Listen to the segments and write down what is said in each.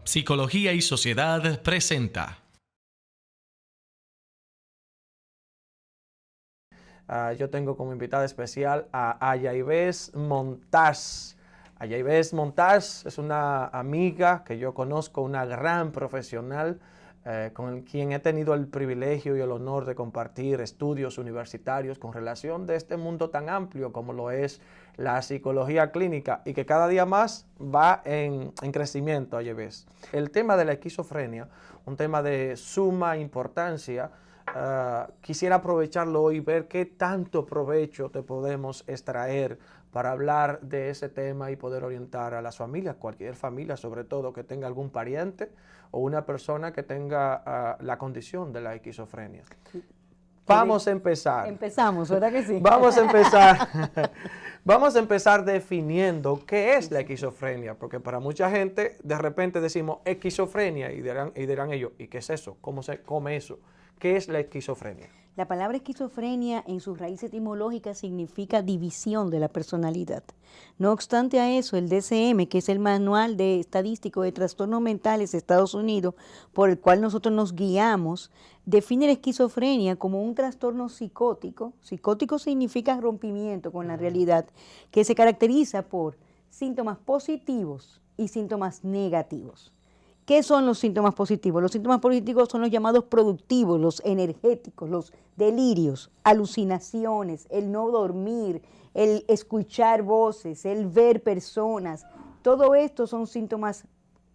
Psicología y Sociedad presenta. Yo tengo como invitada especial a Ayaibes Montaz. Ayaibes Montaz es una amiga que yo conozco, una gran profesional con quien he tenido el privilegio y el honor de compartir estudios universitarios con relación de este mundo tan amplio como lo es la psicología clínica y que cada día más va en crecimiento, Ayaibes. El tema de la esquizofrenia, un tema de suma importancia. Quisiera aprovecharlo hoy y ver qué tanto provecho te podemos extraer para hablar de ese tema y poder orientar a las familias, cualquier familia sobre todo que tenga algún pariente o una persona que tenga la condición de la esquizofrenia. Vamos a empezar. Empezamos, ¿verdad que sí? Vamos a empezar. Vamos a empezar definiendo qué es la esquizofrenia, porque para mucha gente de repente decimos esquizofrenia y dirán ellos, ¿y qué es eso? ¿Cómo se come eso? ¿Qué es la esquizofrenia? La palabra esquizofrenia en su raíz etimológica significa división de la personalidad. No obstante a eso, el DSM, que es el Manual de Estadístico de Trastornos Mentales de Estados Unidos, por el cual nosotros nos guiamos, define la esquizofrenia como un trastorno psicótico. Psicótico significa rompimiento con la realidad, que se caracteriza por síntomas positivos y síntomas negativos. ¿Qué son los síntomas positivos? Los síntomas positivos son los llamados productivos, los energéticos, los delirios, alucinaciones, el no dormir, el escuchar voces, el ver personas. Todo esto son síntomas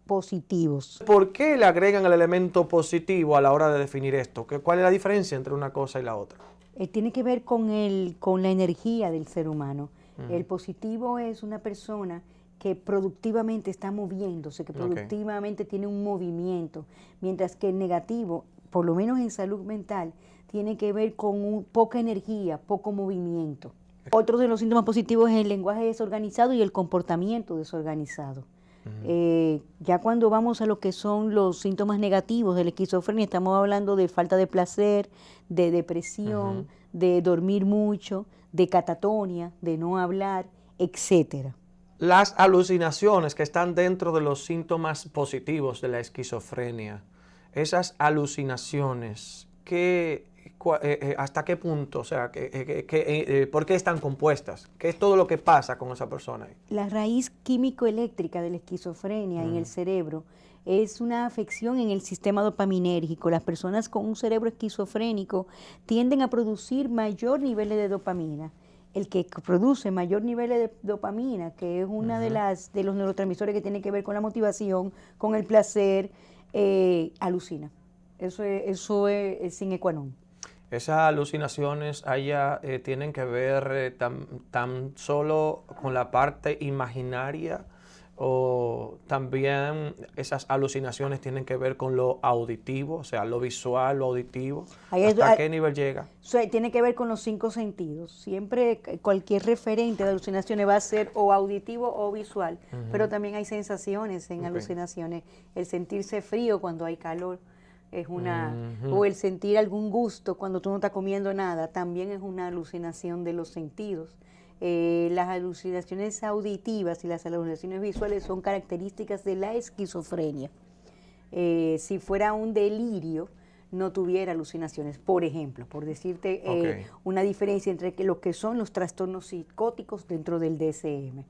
positivos. ¿Por qué le agregan el elemento positivo a la hora de definir esto? ¿Cuál es la diferencia entre una cosa y la otra? Tiene que ver con la energía del ser humano. El positivo es una persona que productivamente está moviéndose, que productivamente tiene un movimiento, mientras que el negativo, por lo menos en salud mental, tiene que ver con poca energía, poco movimiento. Otro de los síntomas positivos es el lenguaje desorganizado y el comportamiento desorganizado. Ya cuando vamos a lo que son los síntomas negativos de la esquizofrenia, estamos hablando de falta de placer, de depresión, de dormir mucho, de catatonia, de no hablar, etcétera. Las alucinaciones que están dentro de los síntomas positivos de la esquizofrenia, esas alucinaciones, ¿hasta qué punto? O sea, ¿por qué están compuestas? ¿Qué es todo lo que pasa con esa persona? La raíz químico-eléctrica de la esquizofrenia en el cerebro es una afección en el sistema dopaminérgico. Las personas con un cerebro esquizofrénico tienden a producir mayor nivel de dopamina. El que produce mayor nivel de dopamina, que es una de los neurotransmisores que tiene que ver con la motivación, con el placer, alucina. Eso es sine qua non. Esas alucinaciones allá tienen que ver tan solo con la parte imaginaria o también esas alucinaciones tienen que ver con lo auditivo, o sea, lo visual, lo auditivo. ¿Hasta qué nivel llega? Tiene que ver con los 5 sentidos. Siempre cualquier referente de alucinaciones va a ser o auditivo o visual, pero también hay sensaciones en alucinaciones. El sentirse frío cuando hay calor es o el sentir algún gusto cuando tú no estás comiendo nada, también es una alucinación de los sentidos. Las alucinaciones auditivas y las alucinaciones visuales son características de la esquizofrenia. Si fuera un delirio, no tuviera alucinaciones. Por ejemplo, por decirte una diferencia entre lo que son los trastornos psicóticos dentro del DSM.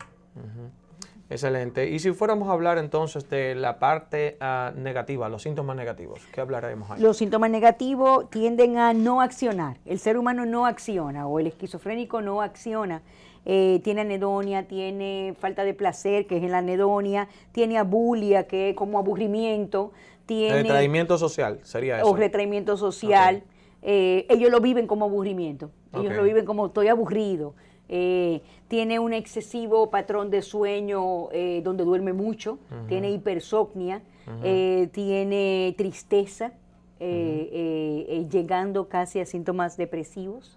Excelente. Y si fuéramos a hablar entonces de la parte negativa, los síntomas negativos, ¿qué hablaremos ahí? Los síntomas negativos tienden a no accionar. El ser humano no acciona o el esquizofrénico no acciona. Tiene anedonia, tiene falta de placer, que es en la anedonia, tiene abulia, que es como aburrimiento. Tiene retraimiento social, sería eso. O retraimiento social. Ellos lo viven como aburrimiento. Ellos lo viven como estoy aburrido. Tiene un excesivo patrón de sueño donde duerme mucho, tiene hipersomnia, tiene tristeza, llegando casi a síntomas depresivos.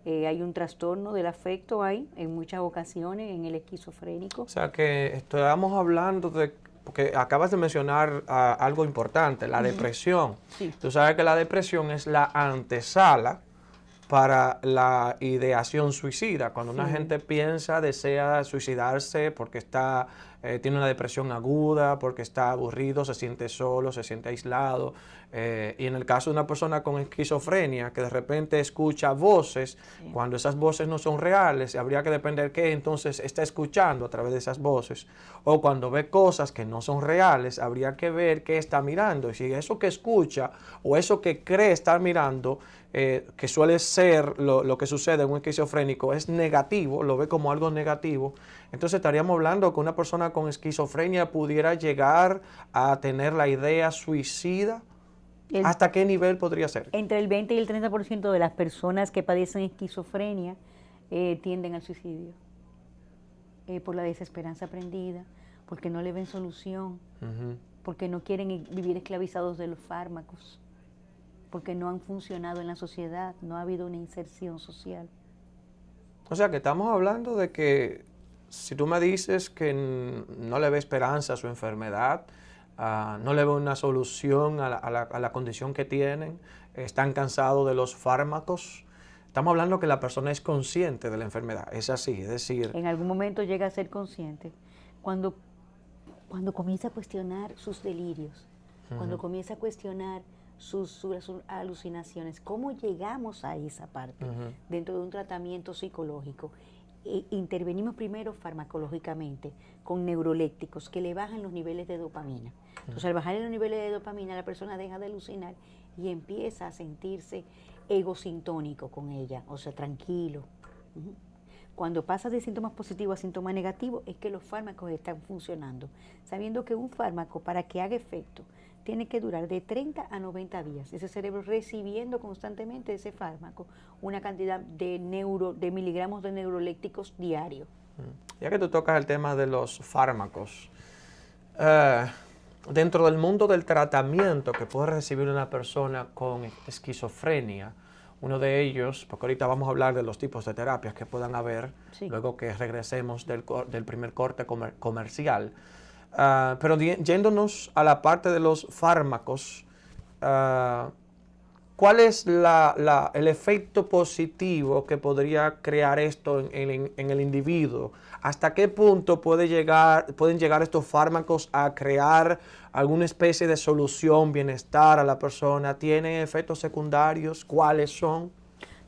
Hay un trastorno del afecto ahí, en muchas ocasiones, en el esquizofrénico. O sea que estamos hablando de, porque acabas de mencionar algo importante, la depresión. Sí. Tú sabes que la depresión es la antesala para la ideación suicida. Cuando una gente desea suicidarse porque tiene una depresión aguda, porque está aburrido, se siente solo, se siente aislado. Y en el caso de una persona con esquizofrenia que de repente escucha voces, cuando esas voces no son reales, habría que depender qué entonces está escuchando a través de esas voces. O cuando ve cosas que no son reales, habría que ver qué está mirando. Y si eso que escucha o eso que cree estar mirando, que suele ser lo que sucede en un esquizofrénico, es negativo, lo ve como algo negativo, entonces estaríamos hablando que una persona con esquizofrenia pudiera llegar a tener la idea suicida. ¿Hasta qué nivel podría ser? Entre el 20 y el 30% de las personas que padecen esquizofrenia tienden al suicidio. Por la desesperanza aprendida, porque no le ven solución, porque no quieren vivir esclavizados de los fármacos, porque no han funcionado en la sociedad, no ha habido una inserción social. O sea que estamos hablando de que si tú me dices que no le ve esperanza a su enfermedad, no le ve una solución a la condición que tienen, están cansados de los fármacos, estamos hablando que la persona es consciente de la enfermedad, es así, es decir... En algún momento llega a ser consciente, cuando comienza a cuestionar sus delirios, cuando comienza a cuestionar sus alucinaciones. ¿Cómo llegamos a esa parte dentro de un tratamiento psicológico? Intervenimos primero farmacológicamente con neurolépticos que le bajan los niveles de dopamina. Entonces, al bajar los niveles de dopamina, la persona deja de alucinar y empieza a sentirse egosintónico con ella, o sea, tranquilo. Cuando pasa de síntomas positivos a síntomas negativos, es que los fármacos están funcionando, sabiendo que un fármaco, para que haga efecto, tiene que durar de 30 a 90 días. Ese cerebro recibiendo constantemente ese fármaco, una cantidad de miligramos de neurolépticos diarios. Ya que tú tocas el tema de los fármacos, dentro del mundo del tratamiento que puede recibir una persona con esquizofrenia, uno de ellos, porque ahorita vamos a hablar de los tipos de terapias que puedan haber, luego que regresemos del primer corte comercial. Pero yéndonos a la parte de los fármacos, ¿cuál es el efecto positivo que podría crear esto en el individuo? ¿Hasta qué punto pueden llegar estos fármacos a crear alguna especie de solución, bienestar a la persona? ¿Tienen efectos secundarios? ¿Cuáles son?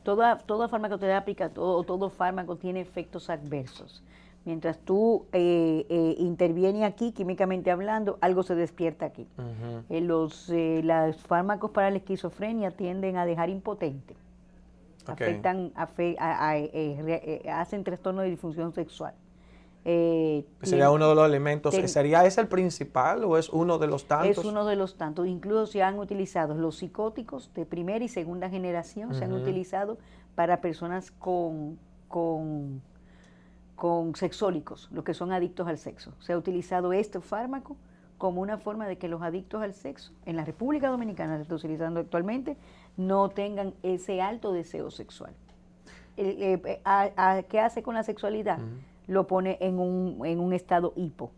Toda farmacoterapia, todo fármaco tiene efectos adversos. Mientras tú intervienes aquí, químicamente hablando, algo se despierta aquí. Los fármacos para la esquizofrenia tienden a dejar impotente. Hacen trastorno de disfunción sexual. ¿Sería uno de los elementos? ¿Sería ese el principal o es uno de los tantos? Es uno de los tantos. Incluso se han utilizado los psicóticos de primera y segunda generación, se han utilizado para personas con sexólicos, los que son adictos al sexo. Se ha utilizado este fármaco como una forma de que los adictos al sexo, en la República Dominicana se está utilizando actualmente, no tengan ese alto deseo sexual. ¿Qué hace con la sexualidad? Lo pone en un estado hipo.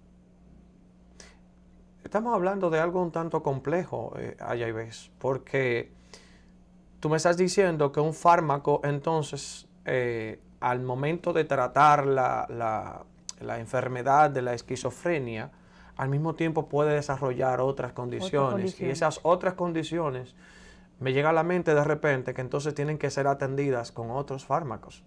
Estamos hablando de algo un tanto complejo, Ayaibes, porque tú me estás diciendo que un fármaco, entonces, al momento de tratar la enfermedad de la esquizofrenia, al mismo tiempo puede desarrollar otras condiciones. Y esas otras condiciones, me llega a la mente de repente que entonces tienen que ser atendidas con otros fármacos.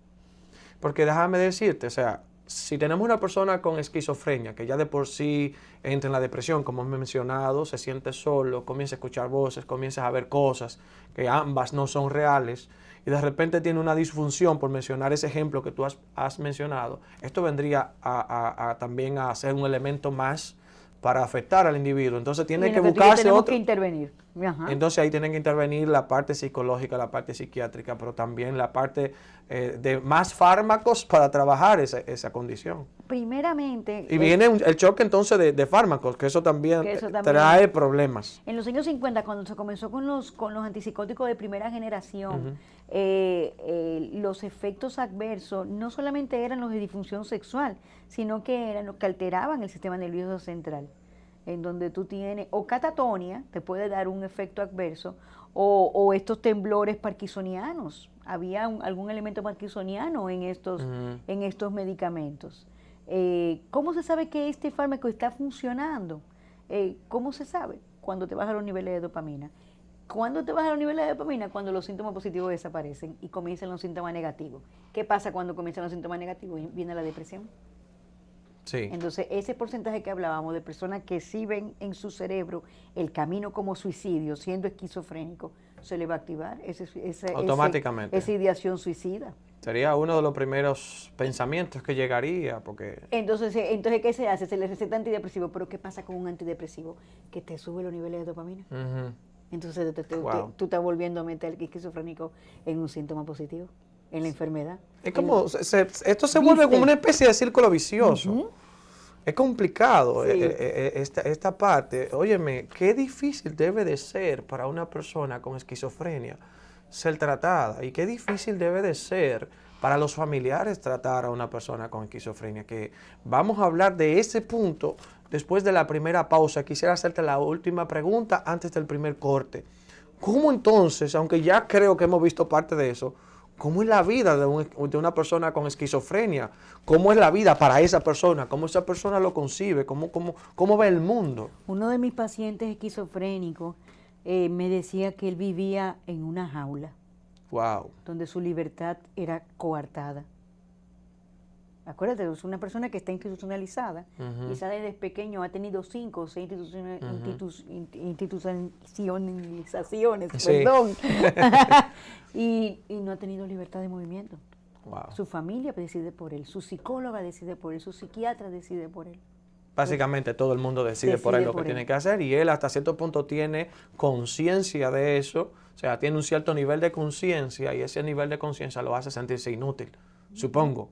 Porque déjame decirte, o sea, si tenemos una persona con esquizofrenia que ya de por sí entra en la depresión, como hemos mencionado, se siente solo, comienza a escuchar voces, comienza a ver cosas que ambas no son reales, y de repente tiene una disfunción, por mencionar ese ejemplo que tú has mencionado, esto vendría también a ser un elemento más para afectar al individuo. Entonces tiene Y en que efecto, ya buscarse tenemos otro. que intervenir. Ajá. Entonces ahí tienen que intervenir la parte psicológica, la parte psiquiátrica, pero también la parte de más fármacos para trabajar esa condición. Primeramente, Y viene el choque entonces de fármacos, que eso también, trae problemas. en los años 50, cuando se comenzó con los antipsicóticos de primera generación, los efectos adversos no solamente eran los de disfunción sexual, sino que eran los que alteraban el sistema nervioso central, en donde tú tienes, o catatonia, te puede dar un efecto adverso, o estos temblores parkinsonianos. Había algún elemento parkinsoniano en estos medicamentos. ¿Cómo se sabe que este fármaco está funcionando? ¿Cómo se sabe? Cuando te bajan los niveles de dopamina. ¿Cuándo te bajan los niveles de dopamina? Cuando los síntomas positivos desaparecen y comienzan los síntomas negativos. ¿Qué pasa cuando comienzan los síntomas negativos? Viene la depresión. Sí. Entonces, ese porcentaje que hablábamos de personas que sí ven en su cerebro el camino como suicidio, siendo esquizofrénico, se le va a activar automáticamente. esa ideación suicida. Sería uno de los primeros pensamientos que llegaría, porque... Entonces, ¿qué se hace? Se le receta antidepresivo, pero ¿qué pasa con un antidepresivo? Que te sube los niveles de dopamina. Entonces, tú estás volviendo a meter al esquizofrénico en un síntoma positivo, en la enfermedad. Es como, esto se vuelve como una especie de círculo vicioso. Es complicado esta parte. Óyeme, qué difícil debe de ser para una persona con esquizofrenia ser tratada, y qué difícil debe de ser para los familiares tratar a una persona con esquizofrenia, que vamos a hablar de ese punto después de la primera pausa. Quisiera hacerte la última pregunta antes del primer corte. ¿Cómo entonces, aunque ya creo que hemos visto parte de eso, cómo es la vida de una persona con esquizofrenia? ¿Cómo es la vida para esa persona? ¿Cómo esa persona lo concibe? ¿Cómo ve el mundo? Uno de mis pacientes esquizofrénicos me decía que él vivía en una jaula. Wow. Donde su libertad era coartada. Acuérdate, es una persona que está institucionalizada. Quizá desde pequeño ha tenido 5 o 6 institucionalizaciones, perdón. y no ha tenido libertad de movimiento. Wow. Su familia decide por él, su psicóloga decide por él, su psiquiatra decide por él. Básicamente todo el mundo decide por él lo que tiene que hacer, y él hasta cierto punto tiene conciencia de eso, o sea, tiene un cierto nivel de conciencia, y ese nivel de conciencia lo hace sentirse inútil, supongo.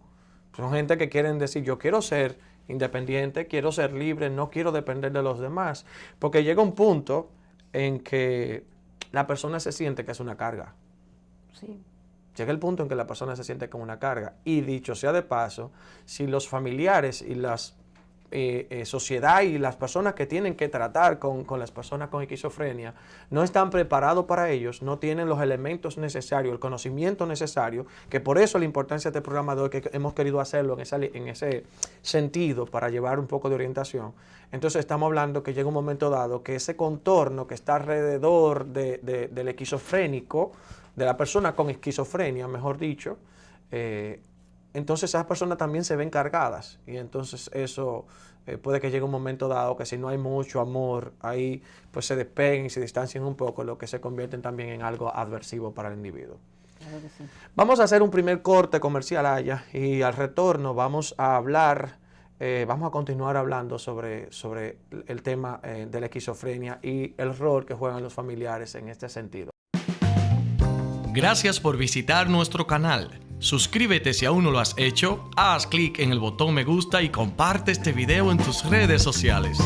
Son gente que quieren decir, yo quiero ser independiente, quiero ser libre, no quiero depender de los demás, porque llega un punto en que la persona se siente que es una carga. Sí. Llega el punto en que la persona se siente como una carga, y dicho sea de paso, si los familiares y las sociedad y las personas que tienen que tratar con las personas con esquizofrenia no están preparados para ellos, no tienen los elementos necesarios, el conocimiento necesario, que por eso la importancia de este programa de hoy, que hemos querido hacerlo en ese sentido, para llevar un poco de orientación. Entonces estamos hablando que llega un momento dado que ese contorno que está alrededor del esquizofrénico, de la persona con esquizofrenia, mejor dicho, entonces esas personas también se ven cargadas, y entonces eso puede que llegue un momento dado que si no hay mucho amor ahí, pues se despeguen y se distancien un poco, lo que se convierte también en algo adversivo para el individuo. Claro que sí. Vamos a hacer un primer corte comercial, Aya, y al retorno vamos a hablar, vamos a continuar hablando sobre el tema de la esquizofrenia y el rol que juegan los familiares en este sentido. Gracias por visitar nuestro canal. Suscríbete si aún no lo has hecho, haz clic en el botón me gusta y comparte este video en tus redes sociales.